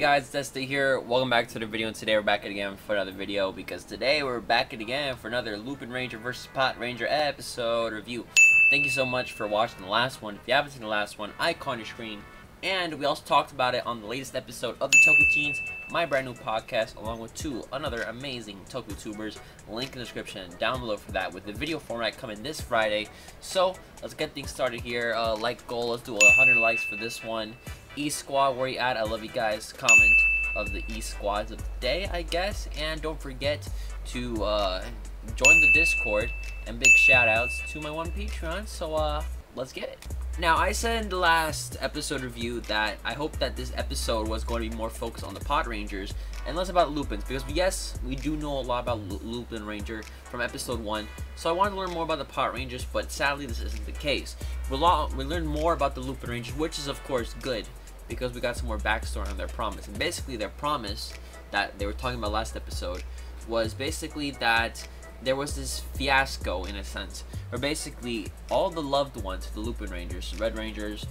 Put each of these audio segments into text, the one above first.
guys, it's Este here. Welcome back to the video, and today we're back again for another video because today we're back again for another Lupinranger vs. Patranger episode review. Thank you so much for watching the last one. If you haven't seen the last one, icon on your screen. And we also talked about it on the latest episode of the Toku Teens, my brand new podcast, along with two other amazing Toku tubers. Link in the description down below for that, with the video format coming this Friday. So let's get things started here. Like goal, let's do 100 likes for this one. E-Squad, where you at? I love you guys. Comment of the E-Squads of the day, I guess. And don't forget to join the Discord. And big shout outs to my one Patreon. So let's get it. Now, I said in the last episode review that I hope that this episode was going to be more focused on the Patrangers and less about Lupins, because yes, we do know a lot about Lupinranger from episode 1, so I wanted to learn more about the Patrangers, but sadly this isn't the case. We learned more about the Lupinrangers, which is of course good, because we got some more backstory on their promise. And basically their promise that they were talking about last episode was basically that there was this fiasco, in a sense, where basically all the loved ones, the Lupinrangers, the Red Ranger's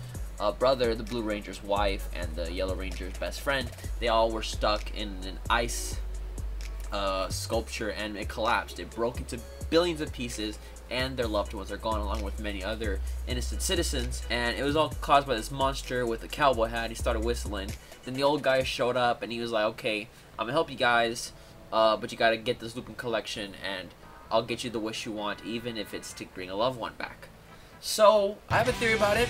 brother, the Blue Ranger's wife, and the Yellow Ranger's best friend, they all were stuck in an ice sculpture, and it collapsed. It broke into billions of pieces, and their loved ones are gone, along with many other innocent citizens. And it was all caused by this monster with a cowboy hat. He started whistling. Then the old guy showed up, and he was like, okay, I'm gonna help you guys, but you gotta get this Lupin collection, and I'll get you the wish you want, even if it's to bring a loved one back. So, I have a theory about it.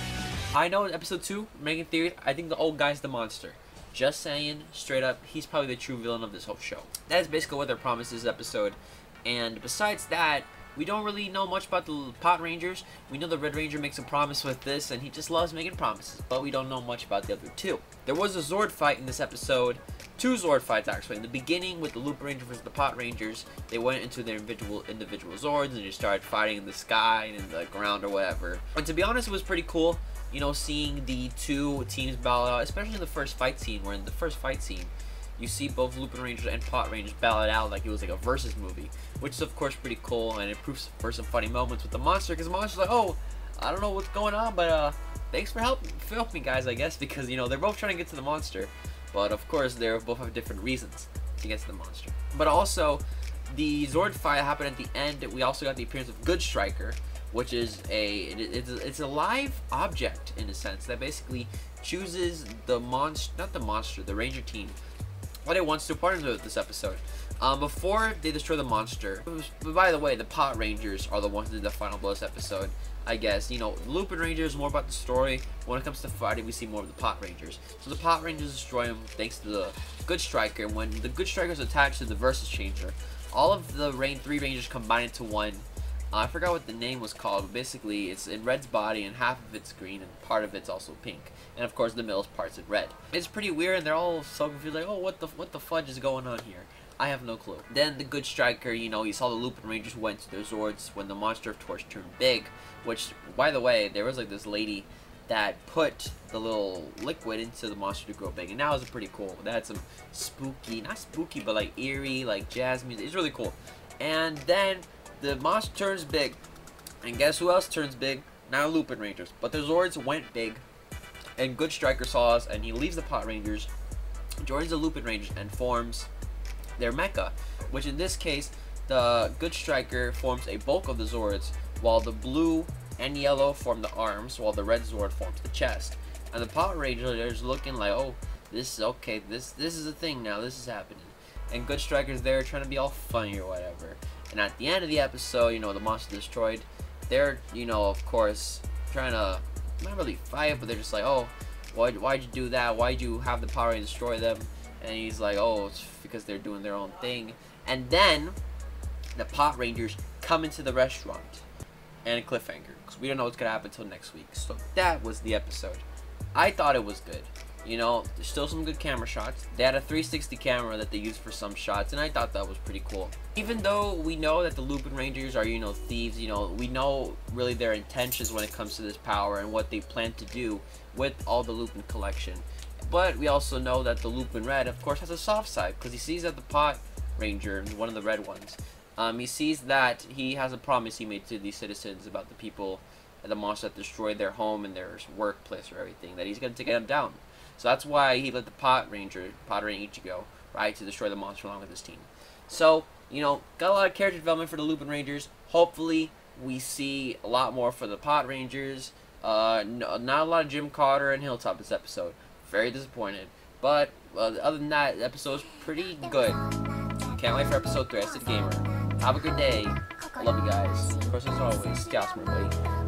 I know in episode 2, making theories, I think the old guy's the monster. Just saying, straight up, he's probably the true villain of this whole show. That is basically what their promise is this episode. And besides that, we don't really know much about the Patrangers. We know the Red Ranger makes a promise with this, and he just loves making promises. But we don't know much about the other two. There was a Zord fight in this episode. 2 Zord fights, actually. In the beginning, with the Lupinranger versus the Patrangers, they went into their individual Zords, and they started fighting in the sky and in the ground or whatever. And to be honest, it was pretty cool, you know, seeing the two teams battle out, especially in the first fight scene, where in the first fight scene, you see both Lupinrangers and Patrangers battle it out like it was like a versus movie, which is of course pretty cool, and it proves for some funny moments with the monster, because the monster's like, oh, I don't know what's going on, but thanks for helping me, guys, I guess, because, you know, they're both trying to get to the monster, but of course they both have different reasons to get to the monster. But also, the Zord fight happened at the end. We also got the appearance of Good Striker, which is it's a live object, in a sense, that basically chooses the the Ranger team what it wants to partner with this episode. Before they destroy the monster, but by the way, the Patrangers are the ones who did the final blow this episode, I guess. You know, Lupinranger is more about the story. When it comes to fighting, we see more of the Patrangers. So the Patrangers destroy him thanks to the Good Striker. When the Good Striker is attached to the Versus Changer, all of the 3 Rangers combine into one. I forgot what the name was called, but basically it's in Red's body, and half of it's green and part of it's also pink, and of course the middle part's in red. It's pretty weird, and they're all so confused, like, oh, what the fudge is going on here? I have no clue. Then the Good Striker, you know, he saw the Lupinrangers went to their Zords when the Monster of Torch turned big, which, by the way, there was like this lady that put the little liquid into the monster to grow big, and that was pretty cool. That had some spooky, not spooky, but like eerie, like jazz music. It's really cool. And then the monster turns big, and guess who else turns big? Now Lupinrangers. But the Zords went big, and Good Striker saw us, and he leaves the Patrangers, joins the Lupinrangers, and forms their mecha, which in this case, the Good Striker forms a bulk of the Zords, while the blue and yellow form the arms, while the red Zord forms the chest. And the Patrangers looking like, oh, this is okay, this is a thing now, this is happening. And Good Striker's there trying to be all funny or whatever. And at the end of the episode, you know, the monster destroyed. They're, you know, of course, trying to, not really fight, but they're just like, oh, why'd you do that? Why'd you have the power to destroy them? And he's like, oh, it's because they're doing their own thing. And then the Patrangers come into the restaurant, and a cliffhanger, because we don't know what's gonna happen until next week. So that was the episode. I thought it was good. You know, there's still some good camera shots. They had a 360 camera that they used for some shots, and I thought that was pretty cool. Even though we know that the Lupinrangers are, you know, thieves, you know, we know really their intentions when it comes to this power and what they plan to do with all the Lupin collection. But we also know that the Lupin Red, of course, has a soft side, because he sees that the Patranger, one of the red ones, he sees that he has a promise he made to these citizens about the people, the monster that destroyed their home and their workplace or everything, that he's going to take them down. So that's why he let the Patranger and Ichigo, right, to destroy the monster along with his team. So, you know, got a lot of character development for the Lupinrangers. Hopefully, we see a lot more for the Patrangers. Not a lot of Jim Carter and Hilltop this episode. Very disappointed. But other than that, the episode's pretty good. Can't wait for episode 3. Este the Gamer. Have a good day. I love you guys. Of course, as always, Chaos, my buddy.